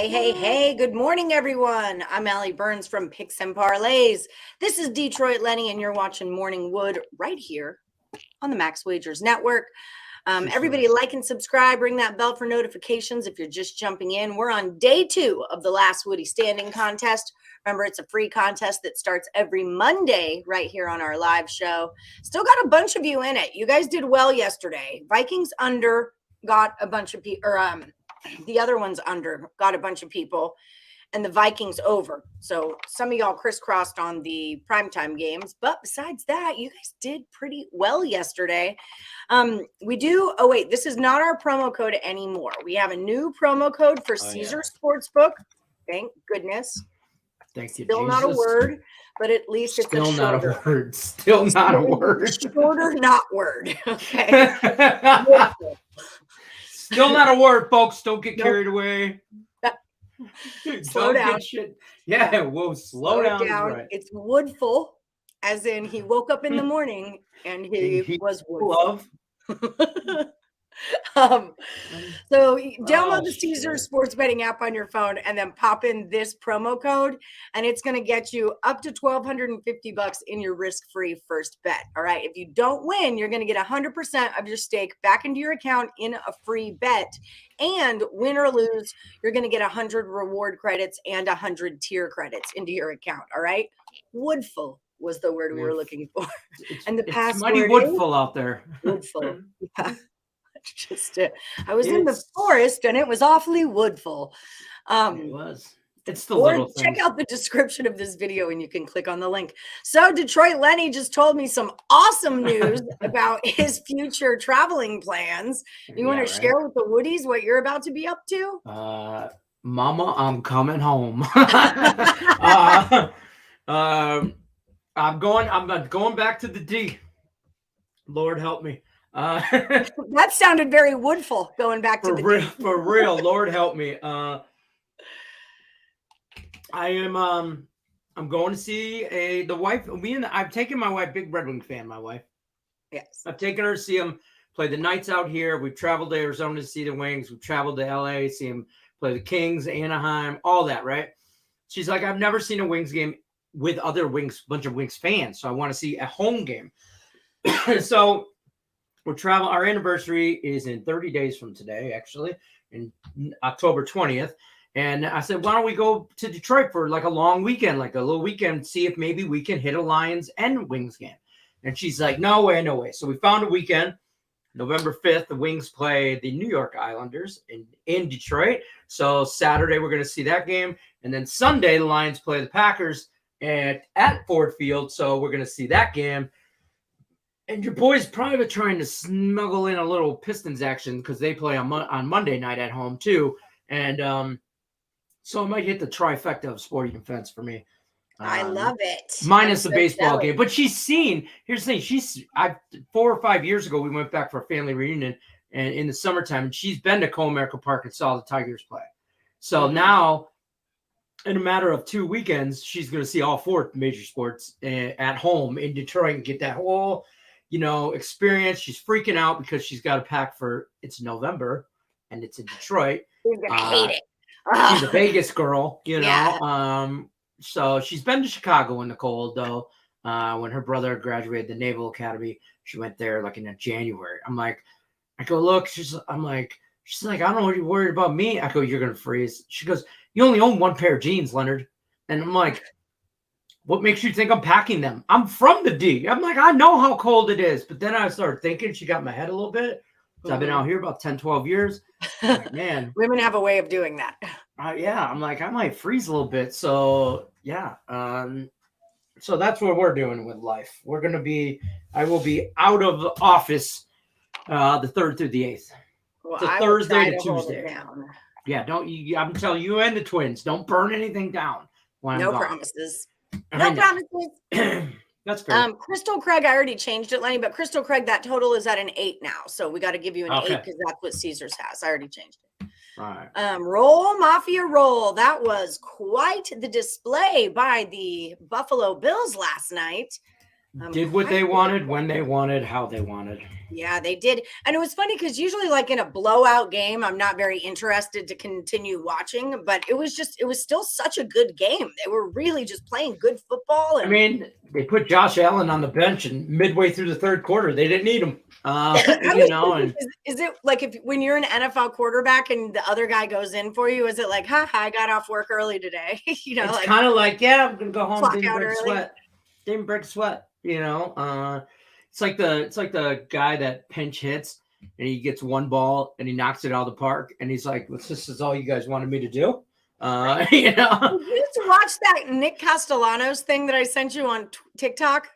Hey, good morning, everyone. I'm Allie Burns from Picks and Parlays. This is Detroit Lenny, and you're watching Morning Wood right here on the Max Wagers Network. Everybody like and subscribe, ring that bell for notifications if you're just jumping in. We're on day 2 of the last Woody Standing contest. Remember, it's a free contest that starts every Monday right here on our live show. Still got a bunch of you in it. You guys did well yesterday. Vikings under got a bunch of people, the other one's under got a bunch of people, and the Vikings over. So some of y'all crisscrossed on the primetime games. But besides that, you guys did pretty well yesterday. This is not our promo code anymore. We have a new promo code for Caesar Sportsbook. Thank goodness. Thank you, Still Jesus. not a word, but at least it's still a not a word. Still not a word. Shorter, not word. Okay. Still not a word, folks. Don't get carried away. Slow down. Yeah, whoa, slow down. Right. It's woodful, as in he woke up in the morning and he was woodful. So download the Caesar Sports Betting app on your phone and then pop in this promo code, and it's going to get you up to $1,250 in your risk-free first bet. All right. If you don't win, you're going to get 100% of your stake back into your account in a free bet. And win or lose, you're going to get 100 reward credits and 100 tier credits into your account. All right. Woodful was the word we were looking for. And the password mighty woodful out there. Woodful. Yeah. I was in the forest and it was awfully woodful. It was. It's the little things. Check out the description of this video and you can click on the link. So Detroit Lenny just told me some awesome news about his future traveling plans. You want to share with the Woodies what you're about to be up to? Mama, I'm coming home. I'm going back to the D. Lord help me. That sounded very woodful, going back to for real. Lord help me. I'm going to see the wife. I've taken my wife, big Red Wing fan. My wife. Yes. I've taken her to see them play the Knights out here. We've traveled to Arizona to see the Wings. We've traveled to LA, see them play the Kings, Anaheim, all that. Right? She's like, I've never seen a Wings game with other bunch of Wings fans, so I want to see a home game. So. Our anniversary is in 30 days from today, actually, in October 20th. And I said, why don't we go to Detroit for like a long weekend, like a little weekend, see if maybe we can hit a Lions and Wings game. And she's like, no way. So we found a weekend. November 5th, the Wings play the New York Islanders in Detroit. So Saturday, we're going to see that game. And then Sunday, the Lions play the Packers at Ford Field. So we're going to see that game. And your boy's probably trying to smuggle in a little Pistons action because they play on Monday night at home too. And so I might hit the trifecta of sporting events for me. I love it. Minus the baseball game. But here's the thing. 4 or 5 years ago, we went back for a family reunion and in the summertime, and she's been to Comerica Park and saw the Tigers play. So now, in a matter of 2 weekends, she's going to see all 4 major sports at home in Detroit and get that whole experience. She's freaking out because she's got to pack it's November and it's in Detroit. She's gonna hate it. She's a Vegas girl, Yeah. So she's been to Chicago in the cold though. When her brother graduated the Naval Academy, she went there like in January. I go, look, she's like, I don't know what you're worried about me. I go, you're gonna freeze. She goes, you only own 1 pair of jeans, Leonard. And I'm like, what makes you think I'm packing them? I'm from the D. I'm like, I know how cold it is. But then I started thinking, she got in my head a little bit. So I've been out here about 10, 12 years. I'm like, man. Women have a way of doing that. Yeah. I'm like, I might freeze a little bit. So, yeah. So that's what we're doing with life. I will be out of the office the 3rd through the 8th. Well, it's a Thursday to Tuesday. Yeah. I'm telling you and the twins, don't burn anything down. No promises. No promises. That's great. Crystal Craig, I already changed it, Lenny, but Crystal Craig, that total is at an 8 now. So we got to give you an 8 because that's what Caesars has. I already changed it. All right. Roll, Mafia, roll. That was quite the display by the Buffalo Bills last night. Did what they wanted, when they wanted, how they wanted. Yeah, they did. And it was funny because usually like in a blowout game, I'm not very interested to continue watching, but it was still such a good game. They were really just playing good football. And I mean, they put Josh Allen on the bench, and midway through the third quarter, they didn't need him. Is it like when you're an NFL quarterback and the other guy goes in for you, is it like, I got off work early today? It's like, kind of like, yeah, I'm gonna go home. Didn't break sweat. It's like the guy that pinch hits and he gets one ball and he knocks it out of the park and he's like, this is all you guys wanted me to do. Did you watch that Nick Castellanos thing that I sent you on TikTok?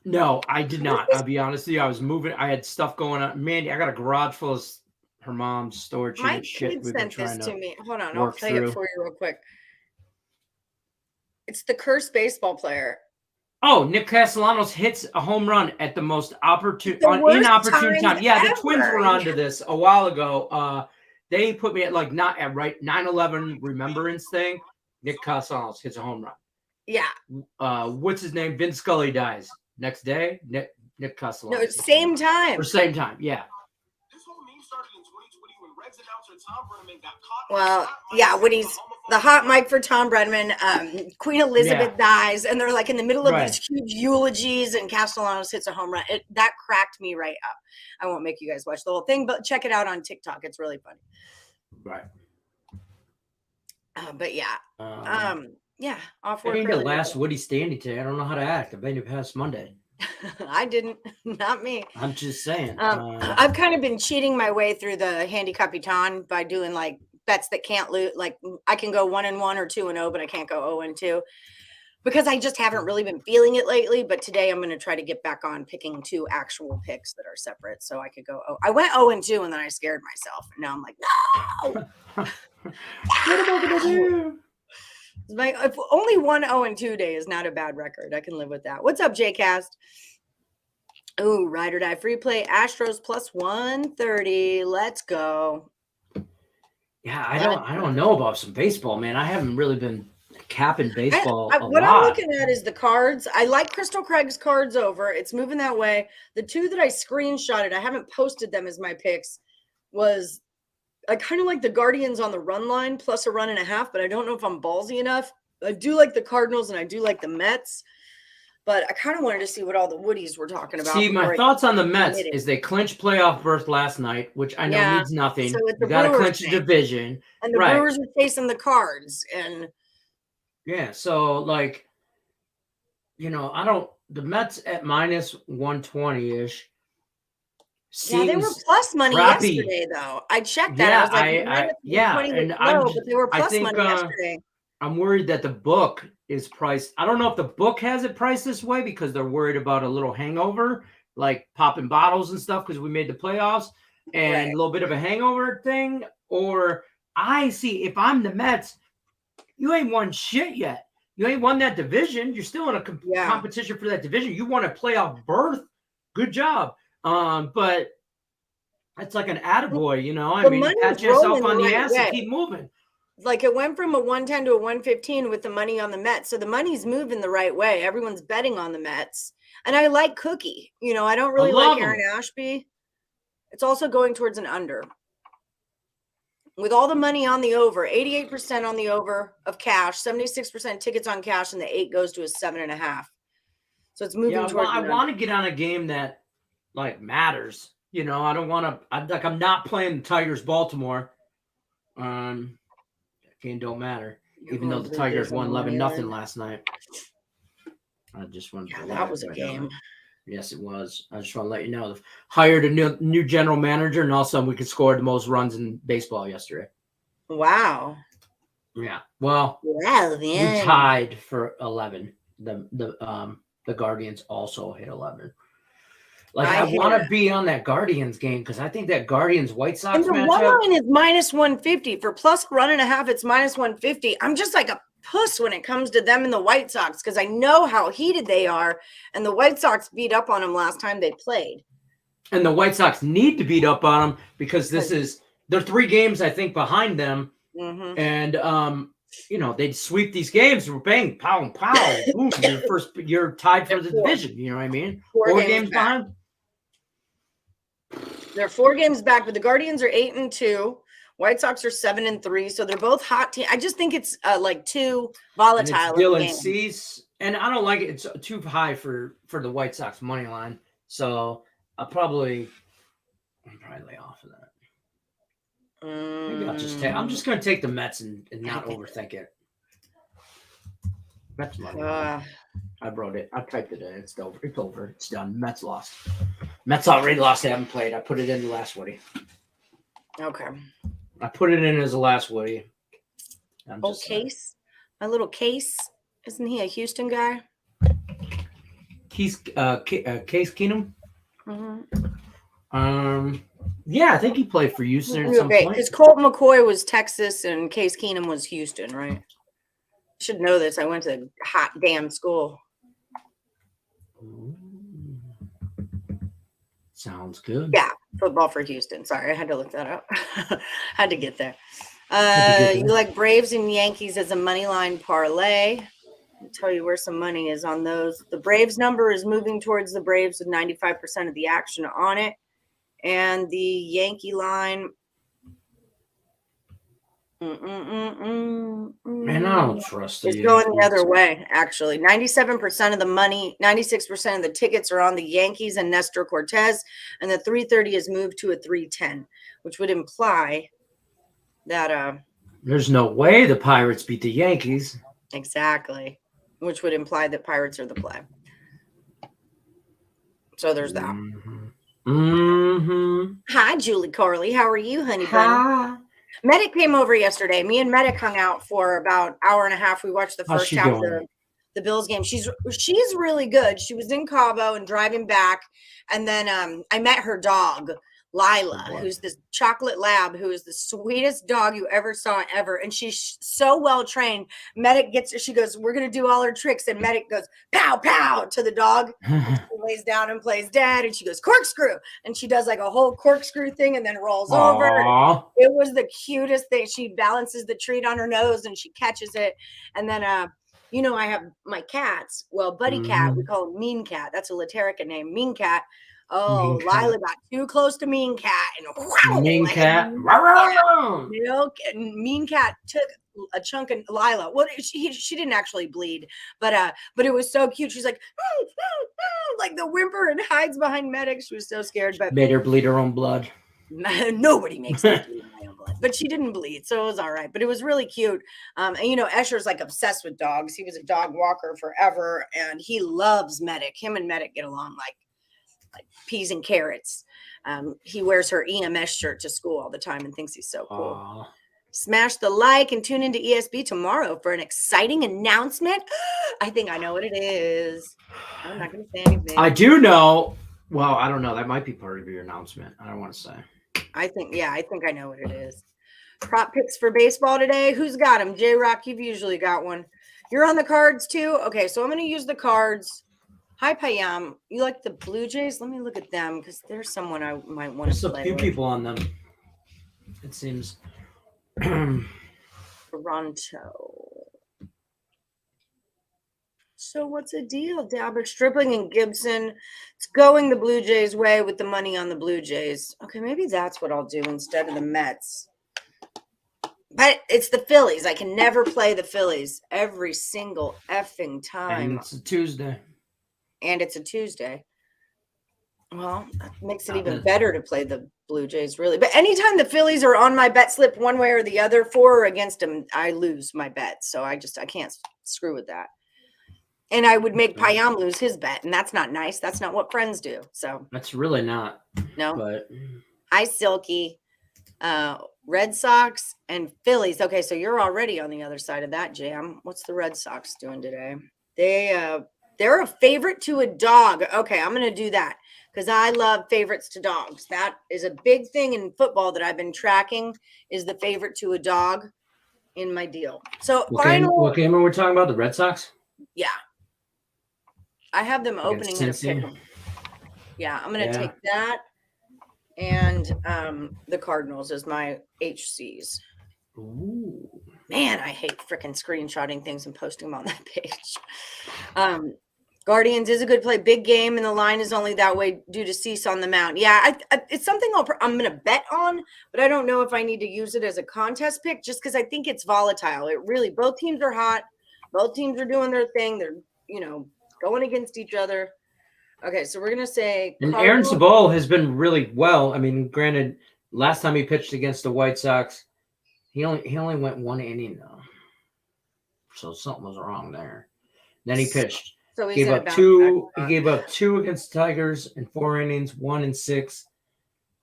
No, I did not. I'll be honest with you. I was moving. I had stuff going on. Mandy, I got a garage full of her mom's storage. My kid sent this to me. Hold on, I'll play it for you real quick. It's the cursed baseball player. Oh, Nick Castellanos hits a home run at the most inopportune time. Yeah, the Twins were onto this a while ago. They put me at like not at right 9/11 remembrance thing. Nick Castellanos hits a home run. Yeah. What's his name? Vince Scully dies. Next day, Nick Castellanos. No, same time. Or same time, yeah. This whole meme started in 2020 when Reds announcer Tom Brennan got caught. Well, yeah, Woodies, the hot mic for Tom Brennan. Queen Elizabeth dies, and they're like in the middle of these huge eulogies, and Castellanos hits a home run. That cracked me right up. I won't make you guys watch the whole thing, but check it out on TikTok. It's really funny. Right. But yeah. Yeah, off work. I think the last Woody standing today. I don't know how to act. I've been here past Monday. I didn't. Not me. I'm just saying. I've kind of been cheating my way through the Handicapper by doing like bets that can't lose. Like I can go 1-1 or 2-0, but I can't go 0-2 because I just haven't really been feeling it lately. But today I'm going to try to get back on picking 2 actual picks that are separate, so I could go. I went 0-2, and then I scared myself, and now I'm like, no. What am I going to do? If only 1 0-2 day is not a bad record. I can live with that. What's up, JCast? Oh, ride or die free play. Astros plus 130. Let's go. Yeah, I don't know about some baseball, man. I haven't really been capping baseball. What I'm looking at is the cards. I like Crystal Craig's cards over. It's moving that way. The 2 that I screenshotted, I haven't posted them as my picks, was I kind of like the Guardians on the run line plus a 1.5, but I don't know if I'm ballsy enough. I do like the Cardinals and I do like the Mets, but I kind of wanted to see what all the Woodies were talking about. See, my thoughts on the Mets is they clinched playoff berth last night, which I know means nothing. So you got to clinch a division. And the Brewers are facing the Cards. And yeah, so like, the Mets at minus 120-ish. Yeah, they were plus money yesterday, though. I checked that. Yeah, I was like, but they were plus money yesterday. I'm worried that the book is priced. I don't know if the book has it priced this way because they're worried about a little hangover, like popping bottles and stuff because we made the playoffs and a little bit of a hangover thing. Or I see if I'm the Mets, you ain't won shit yet. You ain't won that division. You're still in a competition for that division. You won a playoff berth. Good job. But it's like an attaboy, I mean, pat yourself on the ass and keep moving. Like it went from a 110 to a 115 with the money on the Mets. So the money's moving the right way. Everyone's betting on the Mets. And I like Cookie. I don't really like Aaron Ashby. It's also going towards an under. With all the money on the over, 88% on the over of cash, 76% tickets on cash, and the 8 goes to a 7.5. So it's moving towards I want to get on a game that like matters, I don't want to. I'm not playing the Tigers Baltimore. Game don't matter, even though the Tigers won 11-0 last night. I just want to. That was a game. Yes, it was. I just want to let you know. Hired a new general manager, and all of a sudden we could score the most runs in baseball yesterday. Wow. Yeah. Well, we tied for 11. The Guardians also hit 11. Like I want to be on that Guardians game because I think that Guardians White Sox and the matchup. One line is minus 150 for plus 1.5. It's minus 150. I'm just like a puss when it comes to them and the White Sox because I know how heated they are, and the White Sox beat up on them last time they played. And the White Sox need to beat up on them because they're 3 games I think behind them, and they'd sweep these games. We're bang, pow, pow. Boom, you're tied for the division. You know what I mean? Four games behind. They're 4 games back, but the Guardians are 8-2. White Sox are 7-3, so they're both hot teams. I just think it's like too volatile. Dylan Cease, and I don't like it. It's too high for the White Sox money line, so I'm probably lay off of that. Maybe I'll just take. I'm just going to take the Mets and not overthink it. Mets money line. I wrote it. I typed it in. It's over. It's over. It's done. Mets lost. Mets already lost. They haven't played. I put it in the last Woody. Okay. I put it in as the last Woody. Case. My little Case. Isn't he a Houston guy? Case Keenum? Mm-hmm. Yeah, I think he played for Houston at some point. Because Colt McCoy was Texas and Case Keenum was Houston, right? I should know this. I went to hot damn school. Ooh. Sounds good. Yeah, football for Houston. Sorry, I had to look that up. Had to get there. You like Braves and Yankees as a money line parlay. I'll tell you where some money is on those. The Braves number is moving towards the Braves with 95% of the action on it. And the Yankee line. Man, I don't trust it's going the other way, actually. 97% of the money, 96% of the tickets are on the Yankees and Nestor Cortez, and the 330 is moved to a 310, which would imply that there's no way the Pirates beat the Yankees. Exactly. Which would imply that Pirates are the play. So there's that. Hi, Julie Corley. How are you, honey bunny? Medic came over yesterday. Me and Medic hung out for about an hour and a half. We watched the first half of the Bills game. She's really good. She was in Cabo and driving back. And then I met her dog, Lila, who's this chocolate lab, who is the sweetest dog you ever saw ever. And she's so well trained. Medic gets her, she goes, we're going to do all her tricks. And Medic goes, pow, pow to the dog. She lays down and plays dead. And she goes, corkscrew. And she does like a whole corkscrew thing and then rolls over. It was the cutest thing. She balances the treat on her nose and she catches it. And then, I have my cats. Well, Buddy Cat, we call him Mean Cat. That's a Laterica name, Mean Cat. Oh, Lila got too close to Mean Cat and Mean Cat. Milk and Mean Cat took a chunk of Lila. Well, she didn't actually bleed, but it was so cute. She's like, like the whimper and hides behind Medic. She was so scared, but made her bleed her own blood. Nobody makes me bleed my own blood, but she didn't bleed, so it was all right. But it was really cute. And Escher's like obsessed with dogs. He was a dog walker forever, and he loves Medic. Him and Medic get along like peas and carrots. He wears her EMS shirt to school all the time and thinks he's so cool. Aww. Smash the like and tune into ESB tomorrow for an exciting announcement. I think I know what it is. I'm not going to say anything. I do know. Well, I don't know. That might be part of your announcement. I don't want to say. I think I know what it is. Prop picks for baseball today. Who's got them? J-Rock, you've usually got one. You're on the cards too? Okay, so I'm going to use the cards. Hi, Payam. You like the Blue Jays? Let me look at them because there's someone I might want to play with. There's a few people on them, it seems. Toronto. So what's the deal? Dalbert, Stripling, and Gibson. It's going the Blue Jays' way with the money on the Blue Jays. Okay, maybe that's what I'll do instead of the Mets. But it's the Phillies. I can never play the Phillies every single effing time. And it's a Tuesday. Well, that makes it even better to play the Blue Jays, really. But anytime the Phillies are on my bet slip one way or the other, for or against them, I lose my bet. So I can't screw with that. And I would make Payam lose his bet, and that's not nice. That's not what friends do. So that's really not. No. But hi, Silky. Red Sox and Phillies. Okay, so you're already on the other side of that jam. What's the Red Sox doing today? They're a favorite to a dog. Okay, I'm going to do that because I love favorites to dogs. That is a big thing in football that I've been tracking is the favorite to a dog in my deal. So what game are we talking about? The Red Sox? Yeah. I have them opening in a pick. Yeah, I'm going to take that and the Cardinals as my HCs. Ooh. Man, I hate freaking screenshotting things and posting them on that page. Guardians is a good play. Big game, and the line is only that way due to Cease on the mound. Yeah, it's something I'm going to bet on, but I don't know if I need to use it as a contest pick just because I think it's volatile. It really, both teams are hot. Both teams are doing their thing. They're, going against each other. Okay, so we're going to say. And Aaron Cebal has been really well. I mean, granted, last time he pitched against the White Sox, he only went 1 inning, though. So something was wrong there. Then he pitched. So he gave up 2. He gave up 2 against the Tigers in 4 innings, 1 in 6,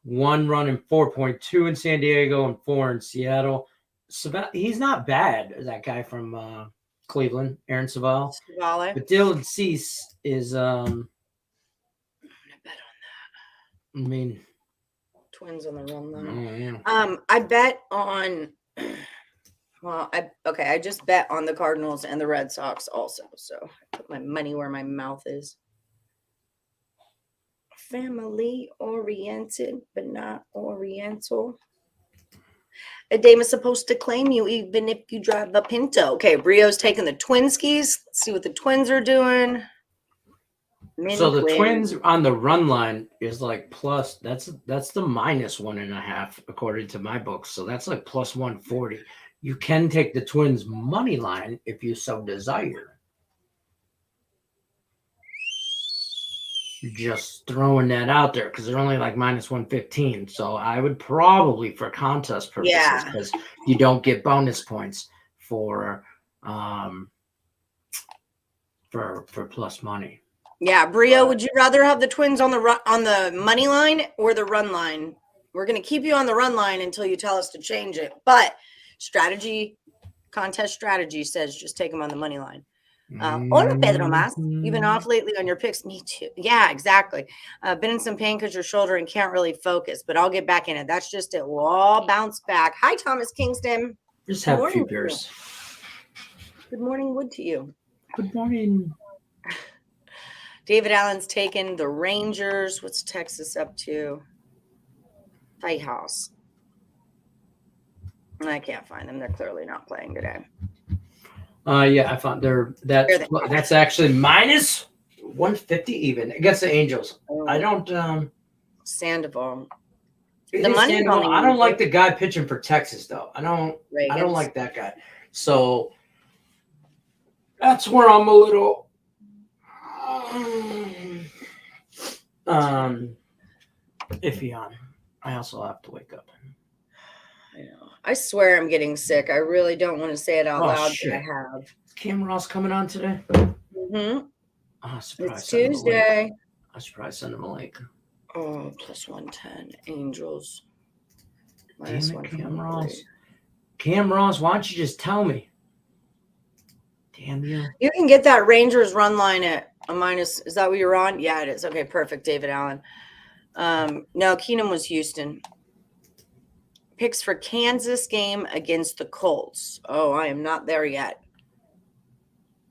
1 run in 4.2 in San Diego, and 4 in Seattle. He's not bad, that guy from Cleveland, Aaron Cebal. But Dylan Cease is. I'm gonna bet on that. I mean, Twins on the run line. Yeah. I bet on. Well, I just bet on the Cardinals and the Red Sox also. So I put my money where my mouth is. Family oriented, but not oriental. A dame is supposed to claim you even if you drive a Pinto. Okay, Brio's taking the Twinskies. Let's see what the Twins are doing. So the Twins on the run line is like plus. That's the -1.5 according to my books. So that's like plus 140. You can take the Twins money line if you so desire. Just throwing that out there because they're only like -115. So I would probably, for contest purposes, because you don't get bonus points for plus money. Yeah, Brio, would you rather have the Twins on the money line or the run line? We're going to keep you on the run line until you tell us to change it. But contest strategy says just take them on the money line. Hola, Pedro Mas. You've been off lately on your picks. Me too. Yeah, exactly. Been in some pain because your shoulder and can't really focus, but I'll get back in it. That's just it. We'll all bounce back. Hi, Thomas Kingston. Just have a few beers. Good morning, Wood, to you. Good morning. David Allen's taken the Rangers. What's Texas up to? Fight House. I can't find them. They're clearly not playing today. Yeah, I found that's actually -150 even against the Angels. I don't Sandoval. I don't like the guy pitching for Texas though. I don't like that guy. So that's where I'm a little iffy on. I also have to wake up. I know. I swear I'm getting sick. I really don't want to say it out loud, shit. but I have. Is Cam Ross coming on today? Mm-hmm. It's Tuesday. I should probably send him a link. Oh, plus 110. Angels. Damn it, Cam Ross. Cam Ross, why don't you just tell me? Damn you. You can get that Rangers run line at a minus. Is that what you're on? Yeah, it is. Okay, perfect. David Allen. No, Keenum was Houston. Picks for Kansas game against the Colts. Oh, I am not there yet.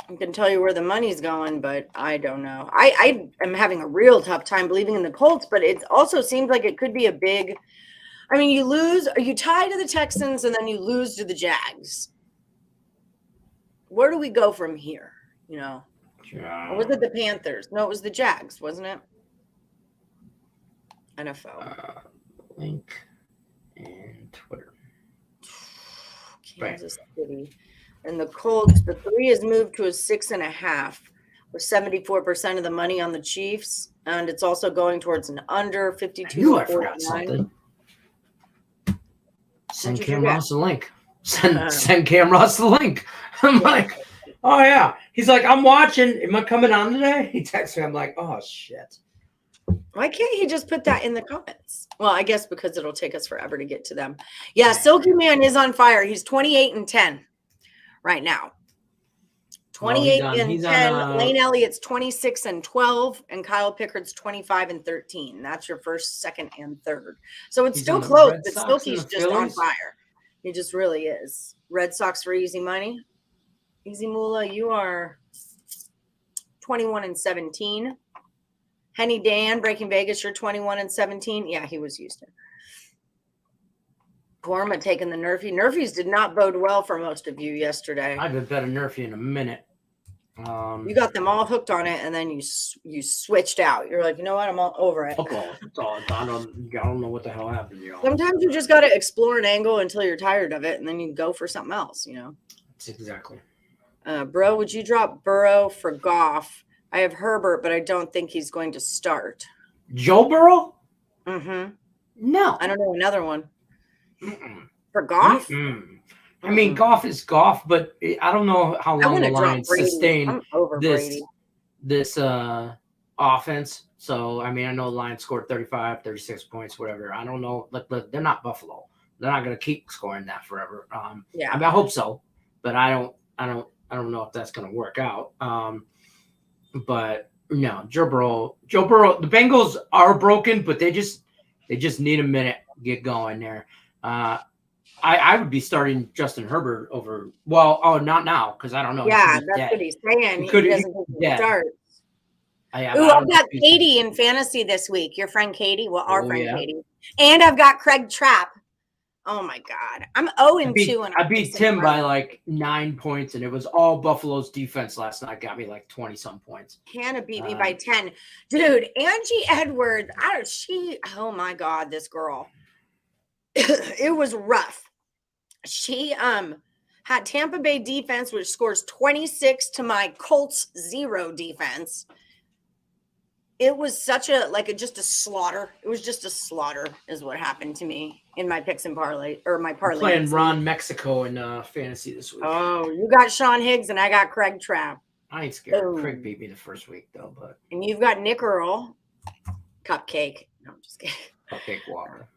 I can tell you where the money's going, but I don't know. I am having a real tough time believing in the Colts, but it also seems like it could be a big. I mean, you tie to the Texans and then you lose to the Jags. Where do we go from here? Or was it the Panthers? No, it was the Jags, wasn't it? NFL. Link and Twitter. Kansas City. And the Colts, the 3 is moved to a 6.5 with 74% of the money on the Chiefs. And it's also going towards an under 52. I forgot something. Send Cam Ross the link. Send Cam Ross the link. I'm like, oh yeah. He's like, I'm watching. Am I coming on today? He texts me. I'm like, oh shit. Why can't he just put that in the comments? Well, I guess because it'll take us forever to get to them. Yeah, Silky Man is on fire. He's 28-10 right now. 28-10. Lane Elliott's 26-12, and Kyle Pickett's 25-13. That's your first, second, and third. So it's still close, but Silky's just on fire. He just really is. Red Sox for easy money. Easy Moolah, you are 21-17. Henny Dan, Breaking Vegas, you're 21-17. Yeah, he was Houston. Korma taking the Nerfy. Nerfies did not bode well for most of you yesterday. I haven't bet a Nerfy in a minute. You got them all hooked on it, and then you switched out. You're like, you know what? I'm all over it. Football. I don't know what the hell happened, you know. Sometimes you just got to explore an angle until you're tired of it, and then you go for something else, you know. That's exactly. Bro, would you drop Burrow for Goff? I have Herbert, but I don't think he's going to start. Joe Burrow? Mm-hmm. No. I don't know another one. Mm-mm. For Goff? Mm-mm. I mean, Goff is Goff, but I don't know how long the Lions sustain this offense. So, I mean, I know the Lions scored 35, 36 points, whatever. I don't know. Like, they're not Buffalo. They're not going to keep scoring that forever. Yeah. I mean, I hope so, but I don't know if that's going to work out. But no, Joe Burrow. The Bengals are broken, but they just need a minute to get going there. I would be starting Justin Herbert over. Well, not now because I don't know. Yeah, that's what he's saying. He doesn't start. I've got Katie in fantasy this week. Your friend Katie. Well, our friend Katie. And I've got Craig Trapp. Oh my God, I'm 0-2, and I beat Tim by like 9 points, and it was all Buffalo's defense last night. Got me like 20-some points. Hannah beat me by 10, dude. Angie Edwards. Oh my God, this girl. It was rough. She had Tampa Bay defense, which scores 26 to my Colts 0 defense. It was such just a slaughter. It was just a slaughter is what happened to me in my picks and parlay or my parlay. Playing Ron Mexico in fantasy this week. Oh, you got Sean Higgs and I got Craig Trapp. I ain't scared. Oh. Craig beat me the first week though, but and you've got Nick Earl, Cupcake. No, I'm just kidding. Cupcake water.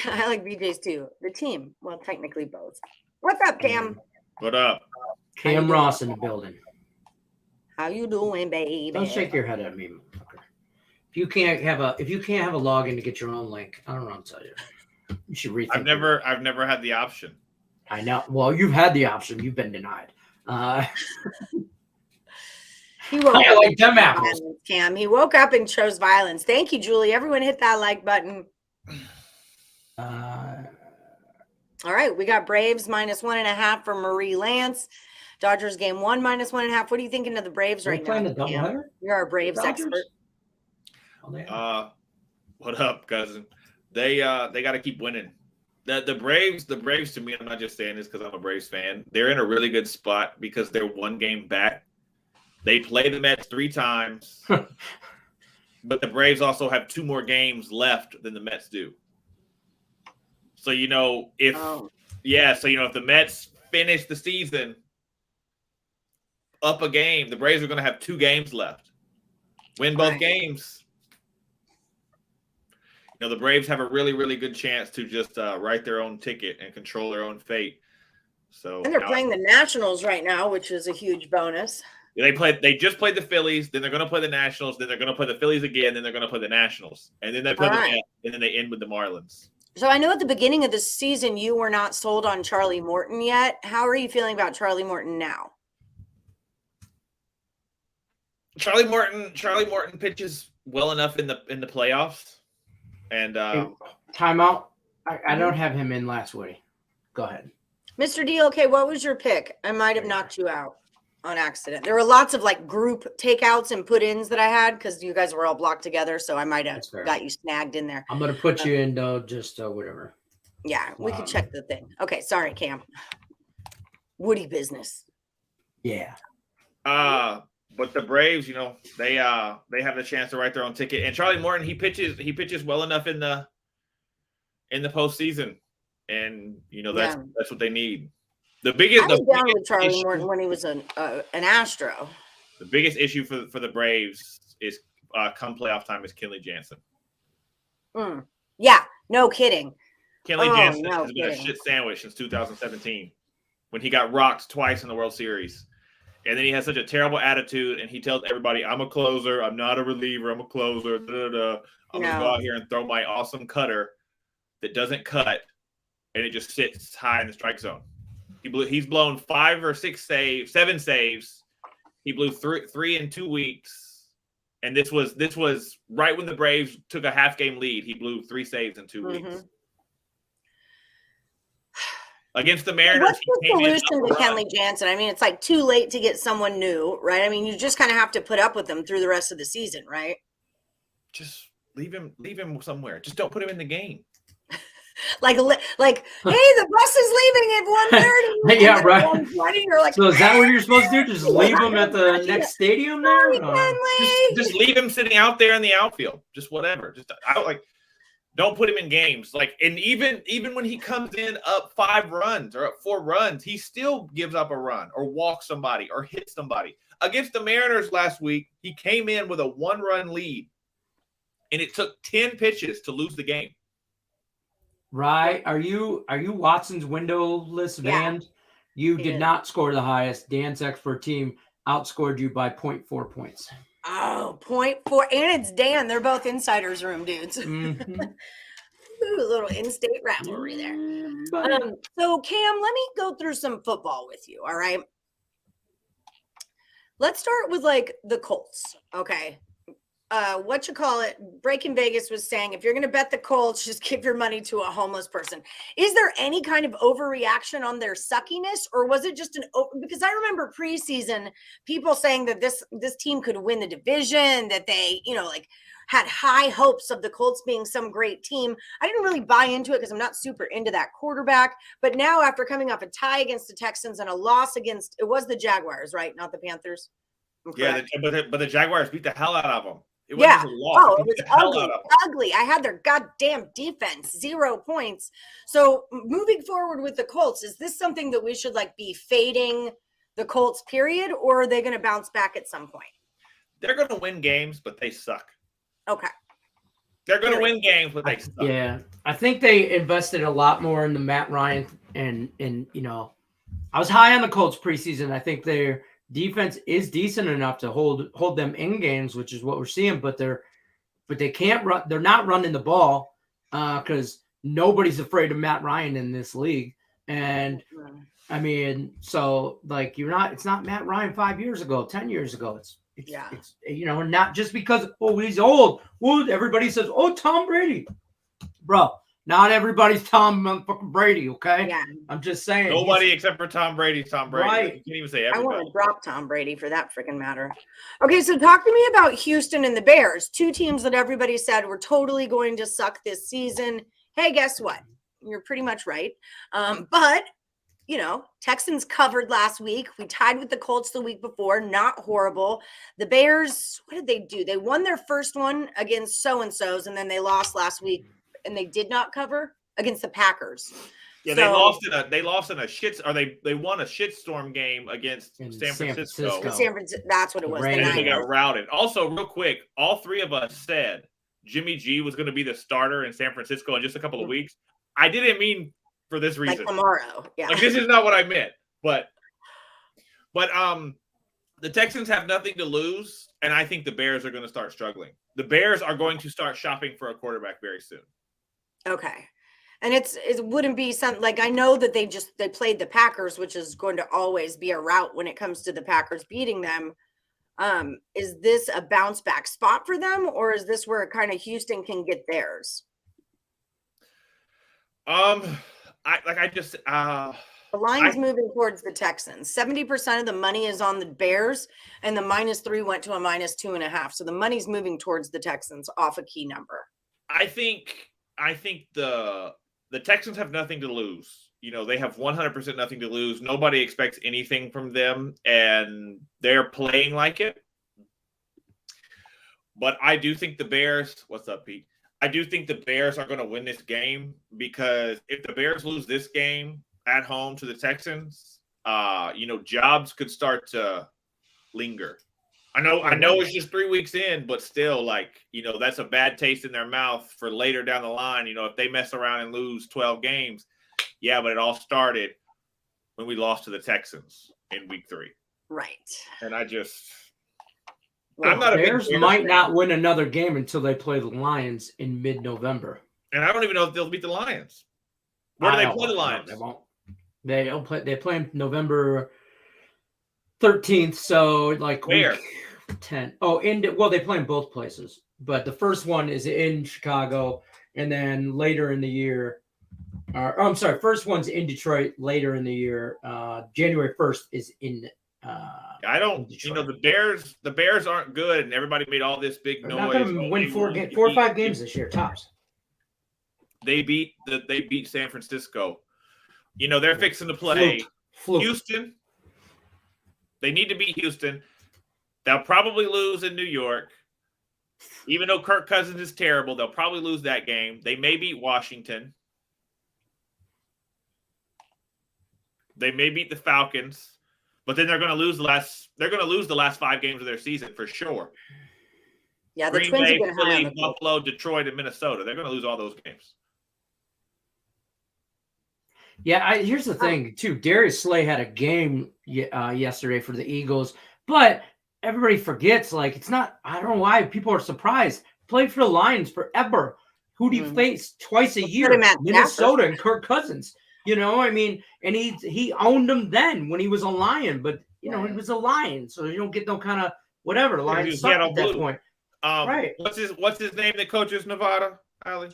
I like BJ's too. The team. Well, technically both. What's up, Cam? What up? Cam Ross in the building. How you doing, baby? Don't shake your head at me, motherfucker. If you can't have a login to get your own link, I don't know what to tell you. You should rethink. I've never had the option. I know. Well, you've had the option. You've been denied. He woke up like them apples. Cam. He woke up and chose violence. Thank you, Julie. Everyone hit that like button. All right, we got Braves -1.5 for Marie Lance. Dodgers game 1 -1.5. What are you thinking of the Braves right now? The doubleheader? You're our Braves expert. What up, cousin? They got to keep winning. The Braves to me, I'm not just saying this because I'm a Braves fan. They're in a really good spot because they're 1 game back. They play the Mets 3 times, but the Braves also have 2 more games left than the Mets do. So if the Mets finish the season up a game, the Braves are going to have 2 games left. Win both games. The Braves have a really, really good chance to just write their own ticket and control their own fate. So, and they're playing the Nationals right now, which is a huge bonus. They just played the Phillies, then they're going to play the Nationals, then they're going to play the Phillies again, then they're going to play the Nationals, and then they play and then they end with the Marlins. So I know at the beginning of the season you were not sold on Charlie Morton yet. How are you feeling about Charlie Morton now? Charlie Morton pitches well enough in the playoffs. And timeout. I don't have him in last Woody. Go ahead. Mr. D, okay, what was your pick? I might have knocked you out on accident. There were lots of group takeouts and put-ins that I had because you guys were all blocked together, so I might have got you snagged in there. I'm going to put you in just whatever. Yeah, we can check the thing. Okay, sorry, Cam. Woody business. Yeah. But the Braves, they have the chance to write their own ticket. And Charlie Morton, he pitches well enough in the postseason, and that's what they need. I was down with Charlie Morton when he was an Astro. The biggest issue for the Braves is come playoff time is Kenley Jansen. Yeah, no kidding. Kenley Jansen has been a shit sandwich since 2017 when he got rocked twice in the World Series. And then he has such a terrible attitude, and he tells everybody, I'm a closer. I'm not a reliever. I'm a closer. I'm going to go out here and throw my awesome cutter that doesn't cut, and it just sits high in the strike zone. He's blown 5 or 6 saves, 7 saves. He blew 3 in 2 weeks. And this was right when the Braves took a half-game lead. He blew 3 saves in 2 weeks. Against the Mariners, What's he the came in solution to Kenley Jansen? I mean, it's like too late to get someone new, right? I mean, you just kind of have to put up with them through the rest of the season, right? Just leave him somewhere. Just don't put him in the game. Like, hey, the bus is leaving at 1:30. Yeah, right. 1:20, you're like, So is that what you're supposed to do? Just leave him at the next stadium there? Just leave him sitting out there in the outfield. Just whatever. Don't put him in games. Like, and even when he comes in up 5 runs or up 4 runs, he still gives up a run or walks somebody or hits somebody. Against the Mariners last week, he came in with a 1-run lead, and it took 10 pitches to lose the game. Right. Are you Watson's windowless band? You did not score the highest. Dan's expert team outscored you by 0.4 points. Oh, 0.4. And it's Dan. They're both insiders room dudes. Mm-hmm. Ooh, a little in-state rivalry there. So, Cam, let me go through some football with you, all right? Let's start with, like, the Colts, okay? Breaking Vegas was saying, if you're going to bet the Colts, just give your money to a homeless person. Is there any kind of overreaction on their suckiness, or was it just because I remember preseason people saying that this team could win the division, that they, had high hopes of the Colts being some great team. I didn't really buy into it because I'm not super into that quarterback. But now, after coming off a tie against the Texans and a loss against, it was the Jaguars, right? Not the Panthers. Yeah, but the Jaguars beat the hell out of them. It was ugly. I had their goddamn defense, 0 points. So moving forward with the Colts, is this something that we should be fading the Colts, period, or are they going to bounce back at some point? They're going to win games, but they suck. Okay. They're going to win games, but they suck. Yeah, I think they invested a lot more in the Matt Ryan, and I was high on the Colts preseason. I think their defense is decent enough to hold them in games, which is what we're seeing. But they can't run. They're not running the ball because nobody's afraid of Matt Ryan in this league. And I mean, so it's not Matt Ryan 5 years ago, 10 years ago. It's not just because he's old. Well, everybody says, Tom Brady, bro. Not everybody's Tom motherfucking Brady, okay? Yeah. I'm just saying. Nobody except for Tom Brady. Tom Brady. Right. You can't even say everybody. I want to drop Tom Brady for that freaking matter. Okay, so talk to me about Houston and the Bears, 2 teams that everybody said were totally going to suck this season. Hey, guess what? You're pretty much right. But, Texans covered last week. We tied with the Colts the week before. Not horrible. The Bears, what did they do? They won their first one against so-and-sos, and then they lost last week. And they did not cover against the Packers. Yeah, they lost in a shit, or they won a shitstorm game against San Francisco. That's what it was. And they got routed. Also, real quick, all 3 of us said Jimmy G was going to be the starter in San Francisco in just a couple of weeks. I didn't mean for this reason. Tomorrow, yeah. This is not what I meant. But the Texans have nothing to lose, and I think the Bears are going to start struggling. The Bears are going to start shopping for a quarterback very soon. Okay. And it wouldn't be something I know that they played the Packers, which is going to always be a route when it comes to the Packers beating them. Is this a bounce back spot for them, or is this where kind of Houston can get theirs? The line's moving towards the Texans. 70% of the money is on the Bears, and the -3 went to a -2.5. So the money's moving towards the Texans off a key number. I think the Texans have nothing to lose. They have 100% nothing to lose. Nobody expects anything from them, and they're playing like it. But I do think the Bears – what's up, Pete? I do think the Bears are going to win this game, because if the Bears lose this game at home to the Texans, jobs could start to linger. I know it's just 3 weeks in, but still, that's a bad taste in their mouth for later down the line. If they mess around and lose 12 games, yeah, but it all started when we lost to the Texans in week 3. Right. And I'm not Bears might not win another game until they play the Lions in mid-November. And I don't even know if they'll beat the Lions. Where do they play the Lions? They won't. They play November 13th, so where? 10. They play in both places, but the first one is in Chicago, and then later in the year, I'm sorry. First one's in Detroit later in the year. January 1st is in. I don't. You know, the Bears aren't good, and everybody made all this big They're noise. not going to win 4 or 5 games this year, tops. They beat San Francisco. You know, they're fixing to play Houston. They need to beat Houston. They'll probably lose in New York. Even though Kirk Cousins is terrible, they'll probably lose that game. They may beat Washington. They may beat the Falcons, but then they're going to lose the last 5 games of their season for sure. Yeah, the Green Twins Bay, have been high on Philly, the Buffalo, Detroit, and Minnesota. They're going to lose all those games. Yeah, here's the thing, too. Darius Slay had a game yesterday for the Eagles, but everybody forgets, like, it's not – I don't know why people are surprised. Played for the Lions forever. Who do you face twice a year? Minnesota and Kirk Cousins. You know, I mean, and he owned them then when he was a Lion, but, you know, he was a Lion, so you don't get no kind of whatever. Lions sucked at that point. Right. What's his name that coaches Nevada, Allie?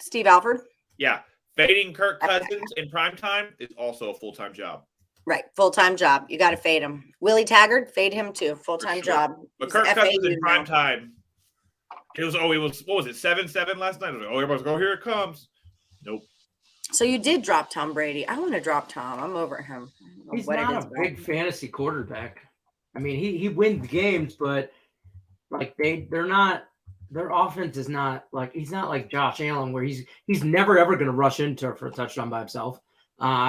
Steve Alford. Yeah. Fading Kirk Cousins in primetime is also a full-time job. Right. Full-time job. You got to fade him. Willie Taggart, fade him too. Full-time job. But Kirk Cousins in primetime, it was, what was it, 7-7 last night? It was like, everybody's going, here it comes. Nope. So you did drop Tom Brady. I want to drop Tom. I'm over him. He's not a big fantasy quarterback. I mean, he wins games, but like they're not. Their offense is not like he's not like Josh Allen, where he's never ever going to rush into for a touchdown by himself.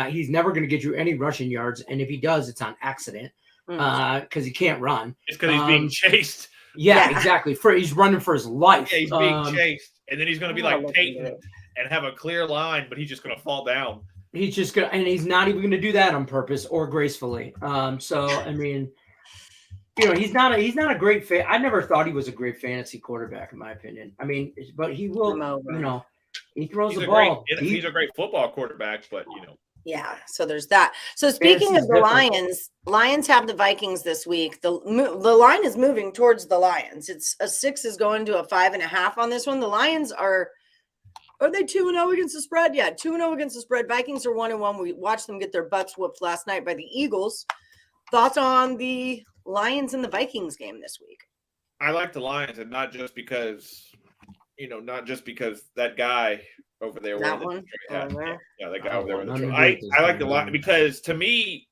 He's never going to get you any rushing yards, and if he does, it's on accident because he can't run. It's because he's being chased. Yeah, exactly. He's running for his life. Yeah, he's being chased, and then he's going to be like Peyton and have a clear line, but he's just going to fall down. He's just going, and he's not even going to do that on purpose or gracefully. So I mean. You know, he's not a great fan. I never thought he was a great fantasy quarterback, in my opinion. I mean, but he will, you know, he throws the ball. He's a great football quarterback, but, you know. Yeah, so there's that. So speaking of the Lions have the Vikings this week. The line is moving towards the Lions. It's a 6 is going to a 5.5 on this one. The Lions are they 2-0 against the spread? Yeah, 2-0 against the spread. Vikings are 1-1. We watched them get their butts whooped last night by the Eagles. Thoughts on the Lions and the Vikings game this week? I like the Lions, and not just because that guy over there. That one? Yeah, that guy over there. I like the Lions because, to me,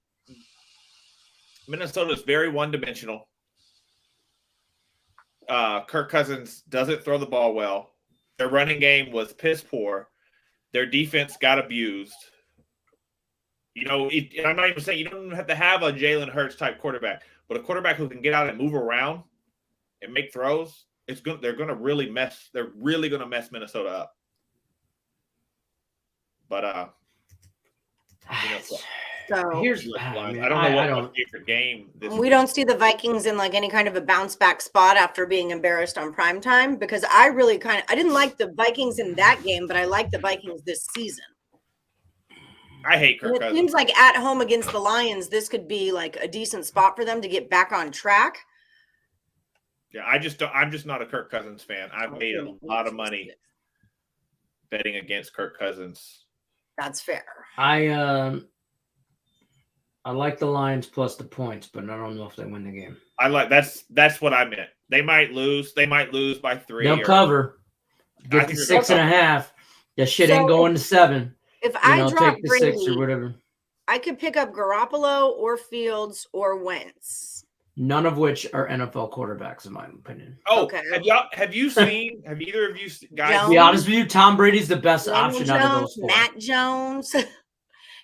Minnesota is very one-dimensional. Kirk Cousins doesn't throw the ball well. Their running game was piss poor. Their defense got abused. You know, and I'm not even saying you don't even have to have a Jalen Hurts type quarterback, but a quarterback who can get out and move around and make throws. They're going to really mess Minnesota up. But so here's I don't know what favorite game this we don't see the Vikings in like any kind of a bounce back spot after being embarrassed on primetime, because I really I didn't like the Vikings in that game, but I like the Vikings this season. I hate Kirk Cousins. It seems like at home against the Lions, this could be like a decent spot for them to get back on track. Yeah, I'm just not a Kirk Cousins fan. I've made a lot of money betting against Kirk Cousins. That's fair. I like the Lions plus the points, but I don't know if they win the game. That's what I meant. They might lose. They might lose by 3. They'll cover. Get to 6.5. That shit ain't going to 7. If I drop take the Brady, 6 or whatever, I could pick up Garoppolo or Fields or Wentz. None of which are NFL quarterbacks, in my opinion. Oh, okay. Have either of you guys? To be honest with you, Tom Brady's the best option out of those 4. Matt Jones,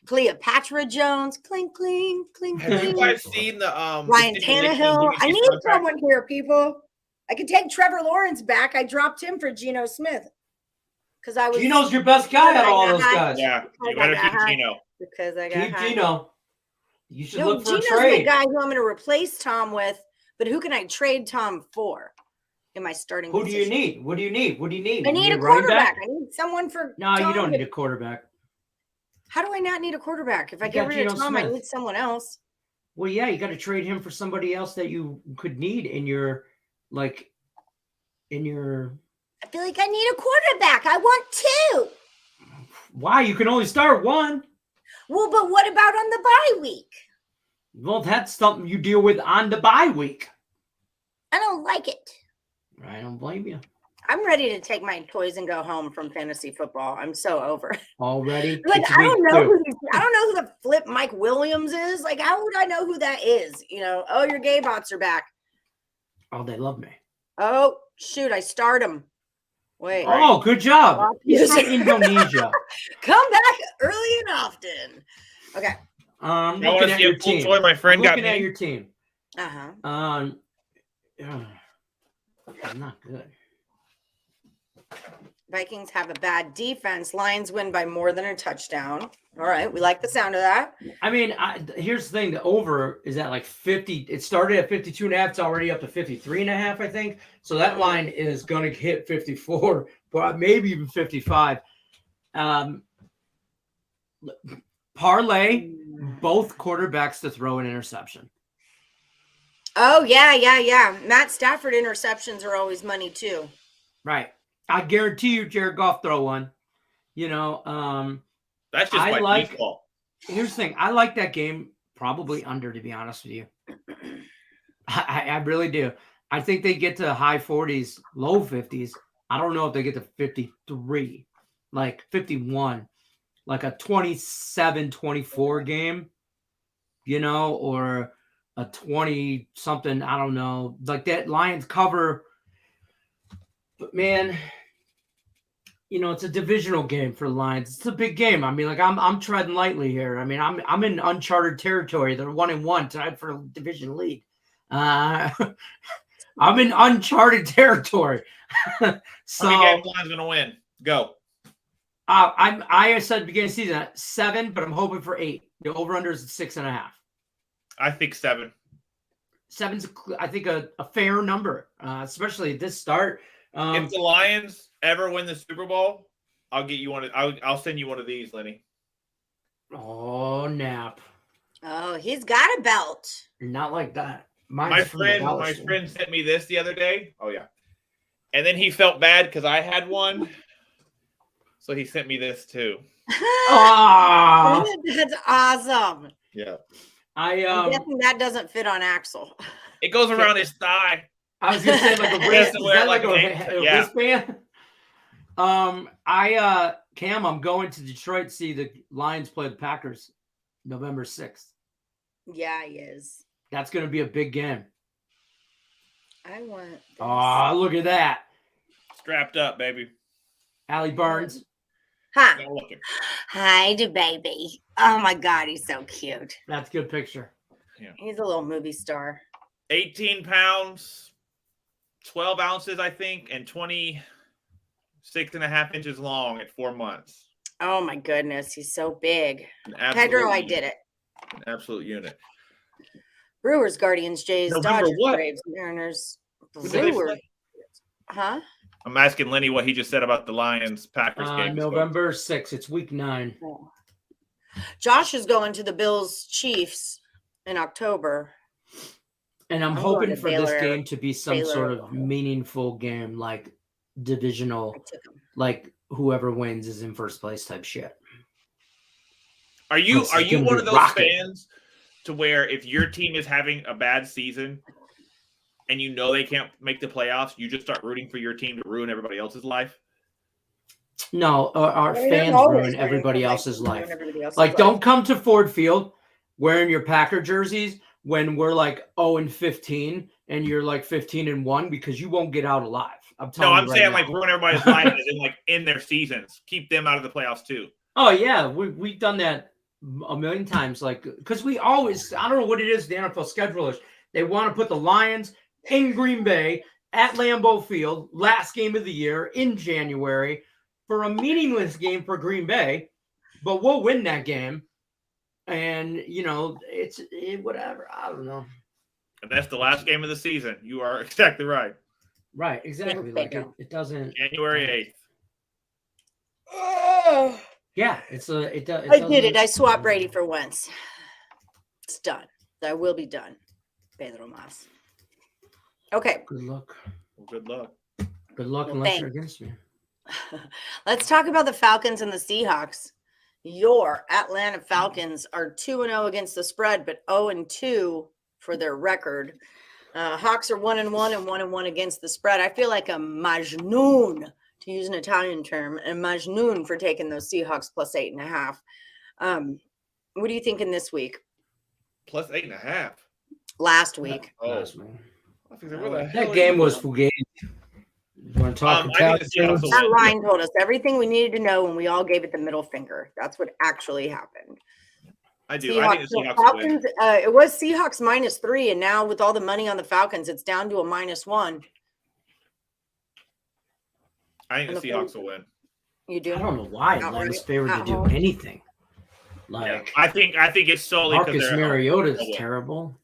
Cleopatra Jones, clink, clink, clink. Have you guys seen the Ryan Tannehill? I need someone here, people. I could take Trevor Lawrence back. I dropped him for Geno Smith. Because I was Geno's your best guy out of all those guys. Yeah, you better keep Geno. Because I got keep Geno. You should look for Geno's a trade. the guy who I'm going to replace Tom with, but who can I trade Tom for? In my starting Who position? do you need? What do you need? What do you need? I need a quarterback. I need someone for No, Tom. You don't need a quarterback. How do I not need a quarterback? If I get rid of Tom, I need someone else. Well, yeah, you got to trade him for somebody else that you could need in your I feel like I need a quarterback. I want 2. Why? You can only start one. Well, but what about on the bye week? Well, that's something you deal with on the bye week. I don't like it. I don't blame you. I'm ready to take my toys and go home from fantasy football. I'm so over it. Already? Like, It's I don't know week 2. I don't know who the flip Mike Williams is. Like, how would I know who that is? You know, oh, your gay bots are back. Oh, they love me. Oh, shoot, I start him. Wait. Oh, good job. He's from Come Indonesia. back early and often. Okay. I want Looking to at see your a cool team. toy my friend got Looking at me. your team. Uh-huh. Not good. Vikings have a bad defense. Lions win by more than a touchdown. All right. We like the sound of that. I mean, here's the thing. The over is at like 50. It started at 52.5. It's already up to 53.5, I think. So that line is going to hit 54, but maybe even 55. Parlay both quarterbacks to throw an interception. Oh, yeah. Matt Stafford interceptions are always money, too. Right. I guarantee you Jared Goff throw one. You know, That's just I my default. Here's the thing. I like that game probably under, to be honest with you. I really do. I think they get to high 40s, low 50s. I don't know if they get to 53, like 51, like a 27-24 game, you know, or a 20-something, I don't know. Like that Lions cover. But, man, you know, it's a divisional game for the Lions. It's a big game. I mean, like I'm treading lightly here. I mean, I'm in uncharted territory. They're 1-1 tied for a division lead. I'm in uncharted territory. So how many games the Lions gonna win? Go. I said beginning of the season 7, but I'm hoping for 8. The over/under is 6.5. I think 7. 7's, I think, a fair number, especially at this start. If the Lions ever win the Super Bowl, I'll get you one. I'll send you one of these, Lenny. Oh, Nap. Oh, he's got a belt. Not like that. My friend sent me this the other day. Oh yeah, and then he felt bad because I had one, so he sent me this too. Oh, That's awesome. Yeah, I'm guessing that doesn't fit on Axel. it goes around his thigh. I was gonna say like a wrist. Is that like a yeah. wristband? Cam, I'm going to Detroit to see the Lions play the Packers November 6th. Yeah, he is. That's gonna be a big game. I want this. Oh, look at that. Strapped up, baby. Allie Burns. Huh. Now look at- Hi, the baby. Oh my God, he's so cute. That's a good picture. Yeah. He's a little movie star. 18 pounds, 12 ounces, I think, and 26.5 inches long at 4 months. Oh my goodness, he's so big. An absolute Pedro, I unit. did it. An absolute unit. Brewers, Guardians, Jays, November Dodgers, what? Braves, Mariners, What did they Brewers. say? Huh? I'm asking Lenny what he just said about the Lions Packers game. November 6th. It's week 9. Oh. Josh is going to the Bills Chiefs in October. And I'm I'm hoping going to for this Baylor- game to be some Baylor, sort of Oklahoma. meaningful game, like divisional, I took him. like whoever wins is in first place type shit. Are you It's gonna one be of those rocking. fans to where if your team is having a bad season and you know they can't make the playoffs, you just start rooting for your team to ruin everybody else's life? No, our I mean, fans I'm always ruin rooting everybody for my else's team life. and everybody else's Like, life. don't come to Ford Field wearing your Packer jerseys when we're like 0-15 and you're like 15-1 because you won't get out alive. I'm No, telling I'm you right saying now. like ruin everybody's life as in like in their seasons. Keep them out of the playoffs too. Oh yeah, we've done that a million times. Like, because we always, I don't know what it is, the NFL schedulers, they want to put the Lions in Green Bay at Lambeau Field, last game of the year in January, for a meaningless game for Green Bay, but we'll win that game. And you know, it's whatever. I don't know. And that's the last game of the season. You are exactly right. Right, exactly. Like it doesn't. January 8th. Oh, Yeah, it does. I did it. I swapped Brady for Wentz. It's done. That will be done. Pedro Mas. Okay. Good luck. Well, good luck. Good luck Well, unless thanks. you're against me. Let's talk about the Falcons and the Seahawks. Your Atlanta Falcons are 2-0 against the spread, but 0-2 for their record. Hawks are 1-1 and 1-1 against the spread. I feel like a Majnoon, to use an Italian term, a Majnoon for taking those Seahawks plus 8.5. What are you thinking this week? Plus 8.5. Last week. Oh, That game was fugazi. You want to talk That line told us everything we needed to know, and we all gave it the middle finger. That's what actually happened. I do. Seahawks, I think the Seahawks Falcons, it was Seahawks -3, and now with all the money on the Falcons, it's down to a -1. I think the Seahawks will win. You do? I don't know why Atlanta's favored to do anything. Like, I think it's solely because Marcus Mariota's terrible.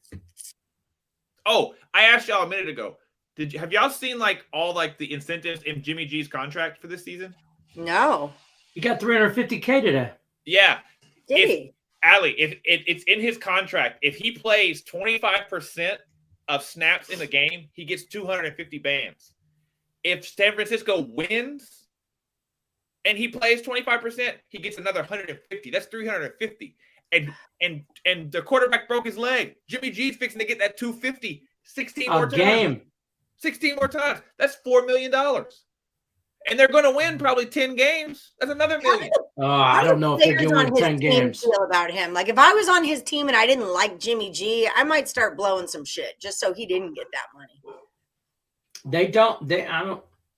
Oh, I asked y'all a minute ago. Have y'all seen like all like the incentives in Jimmy G's contract for this season? No. He got $350K today. Yeah. Did he? Allie, if it's in his contract, if he plays 25% of snaps in the game, he gets 250 bands. If San Francisco wins and he plays 25%, he gets another 150. That's 350. And the quarterback broke his leg. Jimmy G's fixing to get that 250 16 more times. 16 more times. That's $4 million. And they're going to win probably 10 games. That's another $1 million. I don't know if they're going to win 10 games. Feel about him. Like if I was on his team and I didn't like Jimmy G, I might start blowing some shit just so he didn't get that money.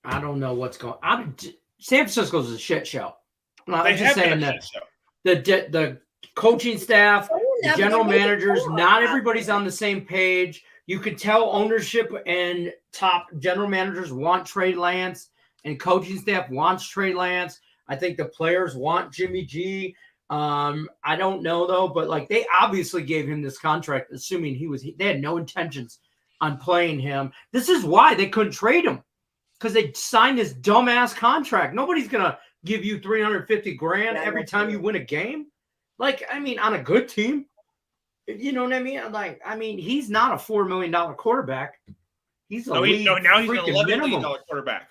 I don't know what's going on. San Francisco's a shit show. I'm They just have saying been a that shit show. the coaching staff, the general managers, not everybody's on the same page. You could tell ownership and top general managers want Trey Lance, and coaching staff wants Trey Lance. I think the players want Jimmy G. I don't know though, but like they obviously gave him this contract, assuming they had no intentions on playing him. This is why they couldn't trade him, because they signed this dumbass contract. Nobody's gonna give you $350,000 every time you win a game. Like, I mean, on a good team, you know what I mean? Like, I mean, he's not a $4 million quarterback. He's now he's an $11 million quarterback.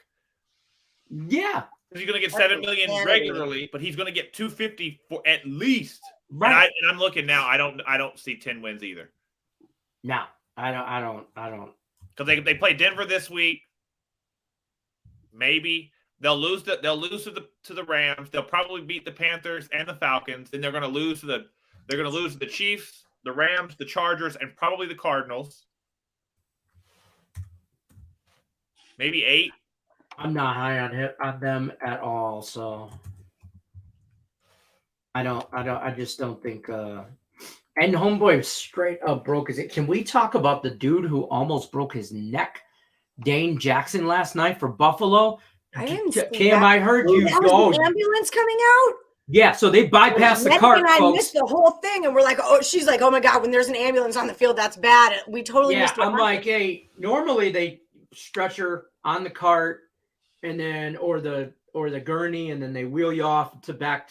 Yeah, he's going to get $7 million regularly, but he's going to get $250 for at least. Right. And I'm looking now. I don't see 10 wins either. No, I don't. Because they play Denver this week. Maybe they'll lose to the Rams. They'll probably beat the Panthers and the Falcons. Then they're going to lose to the Chiefs, the Rams, the Chargers, and probably the Cardinals. Maybe 8. I'm not high on them at all. So I just don't think. And homeboy straight up broke his. Can we talk about the dude who almost broke his neck, Dane Jackson, last night for Buffalo? I didn't see Cam, that. I heard you That go. was an ambulance coming out. Yeah, so they bypassed the cart, and I folks. missed the whole thing, and we're like, "Oh, she's like, oh my god, when there's an ambulance on the field, that's bad." And we totally missed. I'm like, hey, normally they stretch her on the cart, and then or the gurney, and then they wheel you off to back